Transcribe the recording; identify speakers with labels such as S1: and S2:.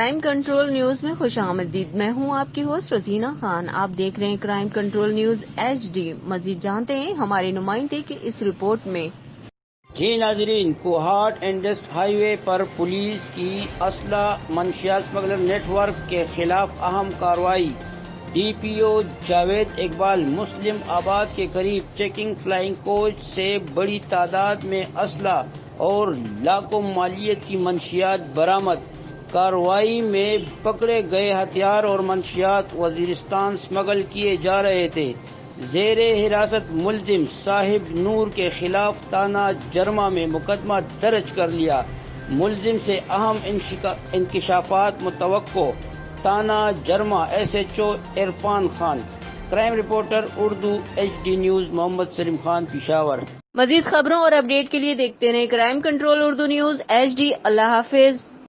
S1: Crime control news میں خوش آمدید. میں ہوں آپ کی ہوسٹ رزینہ خان. آپ دیکھ رہے ہیں crime control news H D. مزید جانتے ہیں ہمارے نمائندے کی اس رپورٹ میں.
S2: جی ناظرین، کوہاٹ انڈس ہائی وے پر پولیس کی اسلحہ منشیات اسمگلر نیٹ ورک کے خلاف اہم کارروائی. ڈی پی او جاوید اقبال مسلم آباد کے قریب چیکنگ فلائنگ کوچ سے بڑی تعداد میں اسلحہ اور لاکھوں مالیت کی منشیات برآمد. کارروائی میں پکڑے گئے ہتھیار اور منشیات وزیرستان اسمگل کیے جا رہے تھے. زیر حراست ملزم صاحب نور کے خلاف تھانہ جرما میں مقدمہ درج کر لیا. ملزم سے اہم انکشافات متوقع. تھانہ Jarma S H O Irfan Khan. Crime reporter Urdu H D news Muhammad Saleem Khan, Peshawar.
S1: مزید خبروں اور اپڈیٹ کے لیے دیکھتے رہیں crime control Urdu news H D. اللہ حافظ.